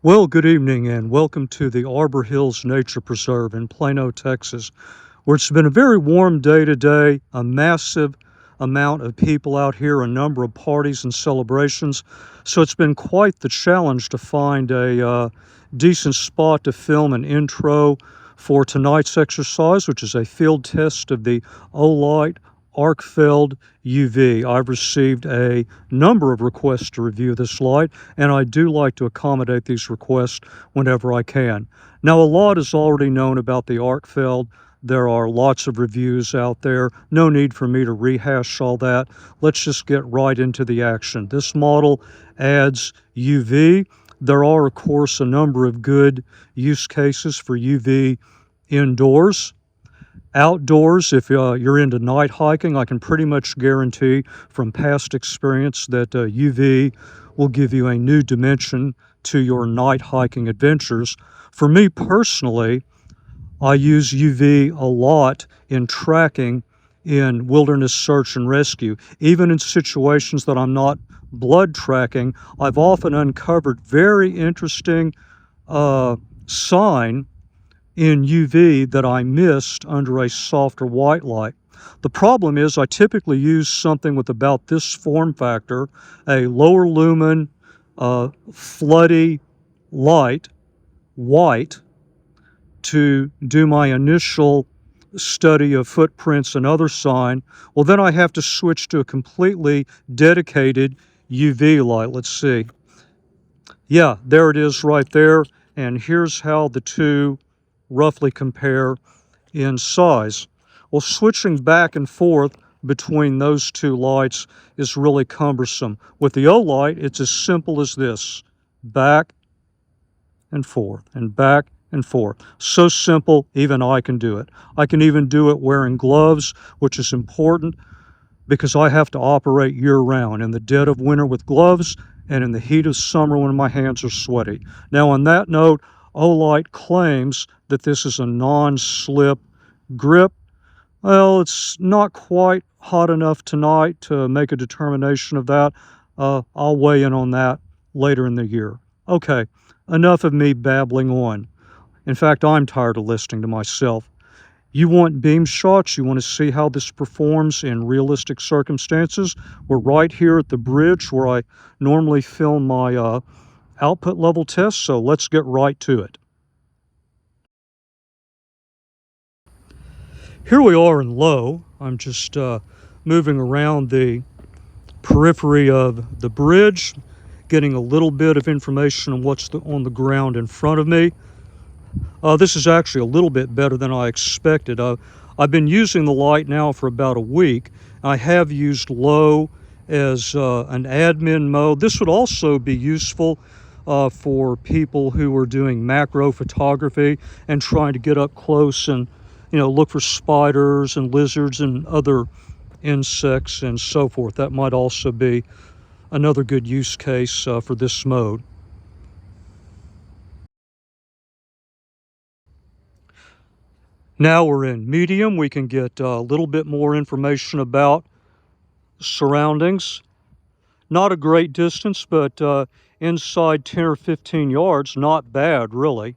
Well, good evening and welcome to the Arbor Hills Nature Preserve in Plano, Texas, where it's been a very warm day today, a massive amount of people out here, a number of parties and celebrations. So it's been quite the challenge to find a decent spot to film an intro for tonight's exercise, which is a field test of the OLIGHT Arkfeld UV. I've received a number of requests to review this light, and I do like to accommodate these requests whenever I can. Now, a lot is already known about the Arkfeld. There are lots of reviews out there. No need for me to rehash all that. Let's just get right into the action. This model adds UV. There are, of course, a number of good use cases for UV indoors. Outdoors, if you're into night hiking, I can pretty much guarantee from past experience that UV will give you a new dimension to your night hiking adventures. For me personally, I use UV a lot in tracking in wilderness search and rescue. Even in situations that I'm not blood tracking, I've often uncovered very interesting sign in UV that I missed under a softer white light. The problem is I typically use something with about this form factor, a lower lumen, floody light, white, to do my initial study of footprints and other sign. Well, then I have to switch to a completely dedicated UV light. Let's see. Yeah, there it is right there. And here's how the two roughly compare in size. Well, switching back and forth between those two lights is really cumbersome. With the OLIGHT, it's as simple as this: back and forth and back and forth. So simple, even I can do it. I can even do it wearing gloves, which is important because I have to operate year-round, in the dead of winter with gloves and in the heat of summer when my hands are sweaty. Now, on that note, OLIGHT claims that this is a non-slip grip. Well, it's not quite hot enough tonight to make a determination of that. I'll weigh in on that later in the year. Okay, enough of me babbling on. In fact, I'm tired of listening to myself. You want beam shots? You want to see how this performs in realistic circumstances? We're right here at the bridge where I normally film my output level tests, so let's get right to it. Here we are in low. I'm just moving around the periphery of the bridge, getting a little bit of information on what's on the ground in front of me. This is actually a little bit better than I expected. I've been using the light now for about a week. I have used low as an admin mode. This would also be useful for people who are doing macro photography and trying to get up close and look for spiders and lizards and other insects and so forth. That might also be another good use case for this mode. Now we're in medium. We can get a little bit more information about surroundings. Not a great distance, but inside 10 or 15 yards, not bad, really.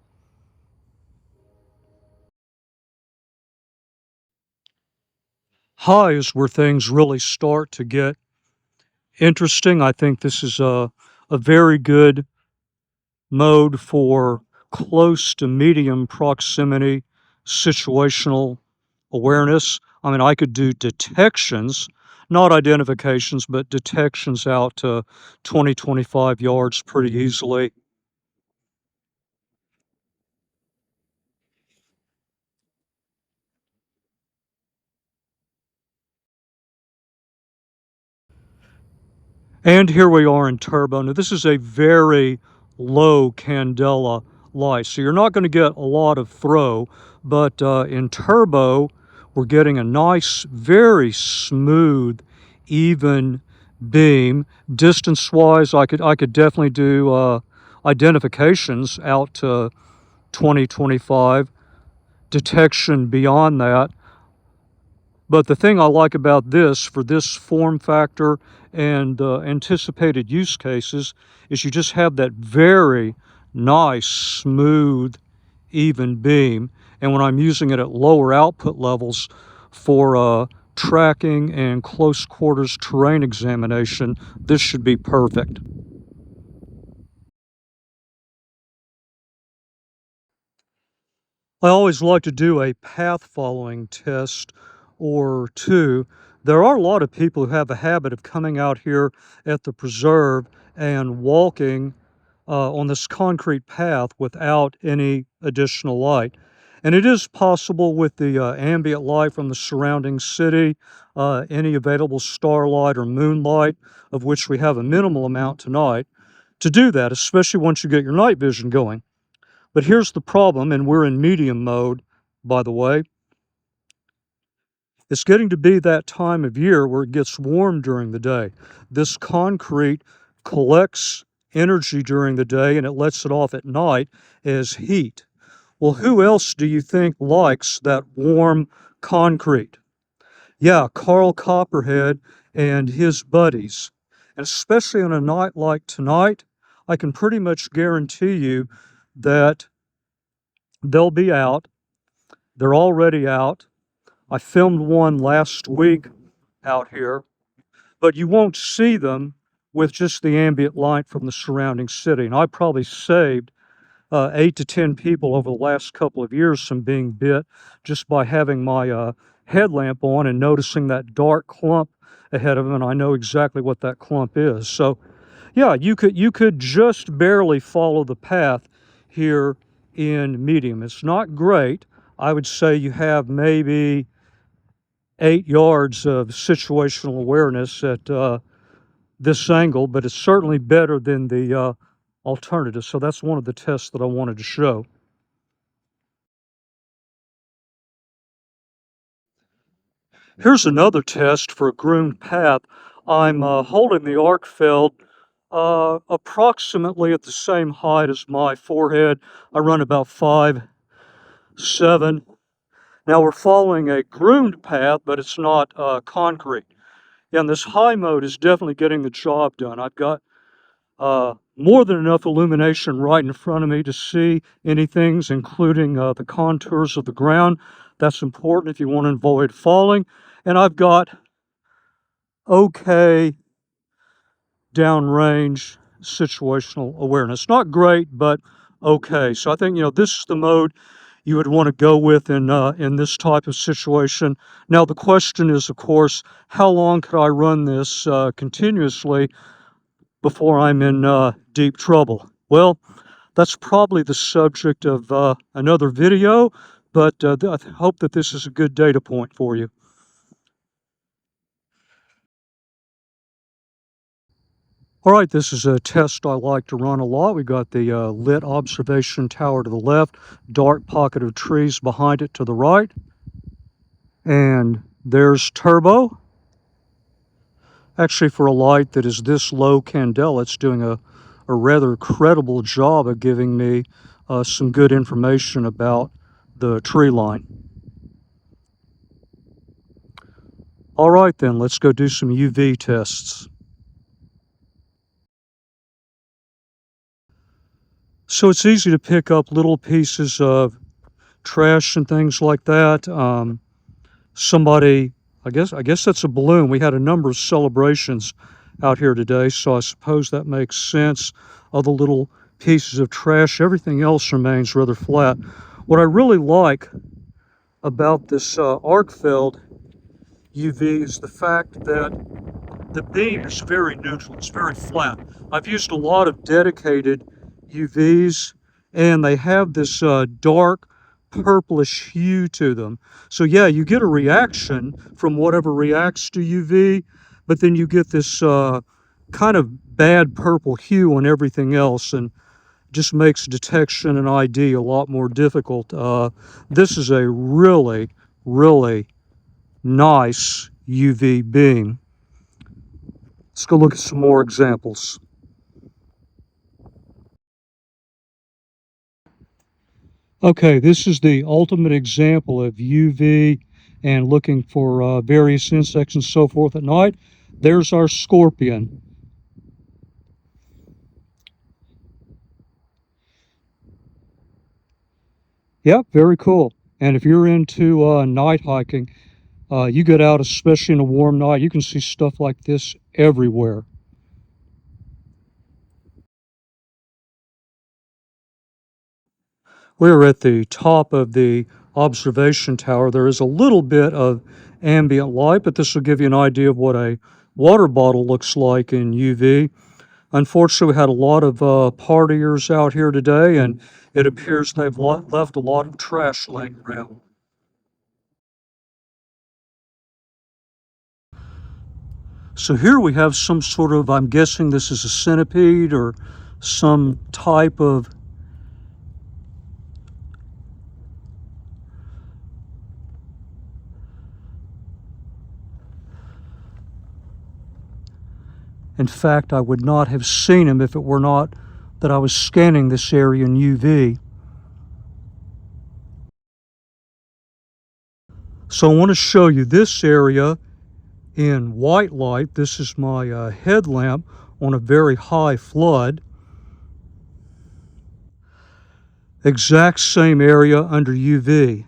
High is where things really start to get interesting. I think this is a very good mode for close to medium proximity situational awareness. I mean, I could do detections, not identifications, but detections out to 20, 25 yards pretty easily. And here we are in turbo. Now, this is a very low candela light, so you're not going to get a lot of throw, but in turbo, we're getting a nice, very smooth, even beam. Distance-wise, I could definitely do identifications out to 20, 25, detection beyond that. But the thing I like about this, for this form factor and anticipated use cases, is you just have that very nice, smooth, even beam. And when I'm using it at lower output levels for tracking and close quarters terrain examination, this should be perfect. I always like to do a path following test or two. There are a lot of people who have a habit of coming out here at the preserve and walking on this concrete path without any additional light. And it is possible with the ambient light from the surrounding city, any available starlight or moonlight, of which we have a minimal amount tonight, to do that, especially once you get your night vision going. But here's the problem, and we're in medium mode, by the way. It's getting to be that time of year where it gets warm during the day. This concrete collects energy during the day and it lets it off at night as heat. Well, who else do you think likes that warm concrete? Yeah, Carl Copperhead and his buddies. And especially on a night like tonight, I can pretty much guarantee you that they'll be out. They're already out. I filmed one last week out here, but you won't see them with just the ambient light from the surrounding city. And I probably saved 8 to 10 people over the last couple of years from being bit just by having my headlamp on and noticing that dark clump ahead of them, and I know exactly what that clump is. So yeah, you could just barely follow the path here in medium. It's not great. I would say you have maybe 8 yards of situational awareness at this angle, but it's certainly better than the alternative. So that's one of the tests that I wanted to show. Here's another test for a groomed path. I'm holding the Arkfeld approximately at the same height as my forehead. I run about 5'7". Now we're following a groomed path, but it's not concrete. Yeah, and this high mode is definitely getting the job done. I've got more than enough illumination right in front of me to see anything, including the contours of the ground. That's important if you want to avoid falling. And I've got okay downrange situational awareness. Not great, but okay. So I think, this is the mode you would want to go with in this type of situation. Now, the question is, of course, how long could I run this continuously before I'm in deep trouble? Well, that's probably the subject of another video, but I hope that this is a good data point for you. All right, this is a test I like to run a lot. We got the lit observation tower to the left, dark pocket of trees behind it to the right. And there's turbo. Actually, for a light that is this low candela, it's doing a rather credible job of giving me some good information about the tree line. All right then, let's go do some UV tests. So it's easy to pick up little pieces of trash and things like that. Somebody, I guess that's a balloon. We had a number of celebrations out here today, so I suppose that makes sense. Other little pieces of trash, everything else remains rather flat. What I really like about this Arkfeld UV is the fact that the beam is very neutral, it's very flat. I've used a lot of dedicated UVs, and they have this dark purplish hue to them. So yeah, you get a reaction from whatever reacts to UV, but then you get this kind of bad purple hue on everything else, and just makes detection and ID a lot more difficult. This is a really, really nice UV beam. Let's go look at some more examples. Okay, this is the ultimate example of UV and looking for various insects and so forth at night. There's our scorpion. Yep, very cool. And if you're into night hiking, you get out, especially in a warm night, you can see stuff like this everywhere. We're at the top of the observation tower. There is a little bit of ambient light, but this will give you an idea of what a water bottle looks like in UV. Unfortunately, we had a lot of partiers out here today, and it appears they've left a lot of trash laying around. So here we have some sort of, I'm guessing this is a centipede or some type of In fact, I would not have seen him if it were not that I was scanning this area in UV. So I want to show you this area in white light. This is my headlamp on a very high flood. Exact same area under UV.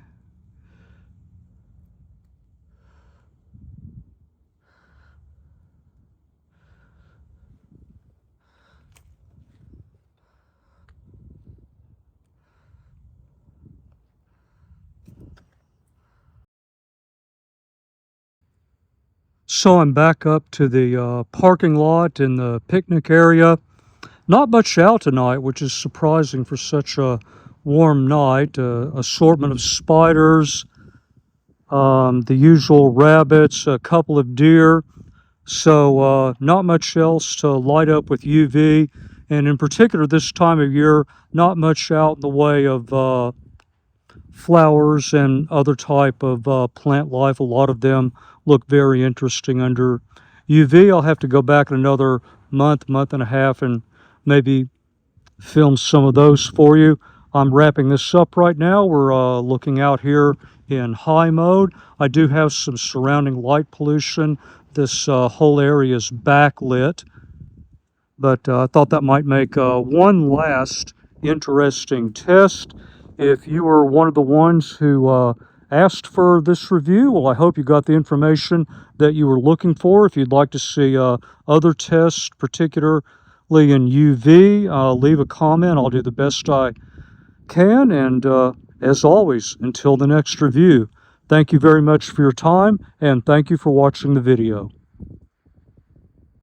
So I'm back up to the parking lot in the picnic area. Not much out tonight, which is surprising for such a warm night. Assortment of spiders, the usual rabbits, a couple of deer. So not much else to light up with UV. And in particular this time of year, not much out in the way of flowers and other type of plant life. A lot of them look very interesting under UV. I'll have to go back in another month and a half and maybe film some of those for you. I'm wrapping this up right now. We're looking out here in high mode. I do have some surrounding light pollution. This whole area is backlit, but I thought that might make one last interesting test. If you were one of the ones who asked for this review, well, I hope you got the information that you were looking for. If you'd like to see other tests, particularly in UV, leave a comment. I'll do the best I can. And as always, until the next review, thank you very much for your time, and thank you for watching the video.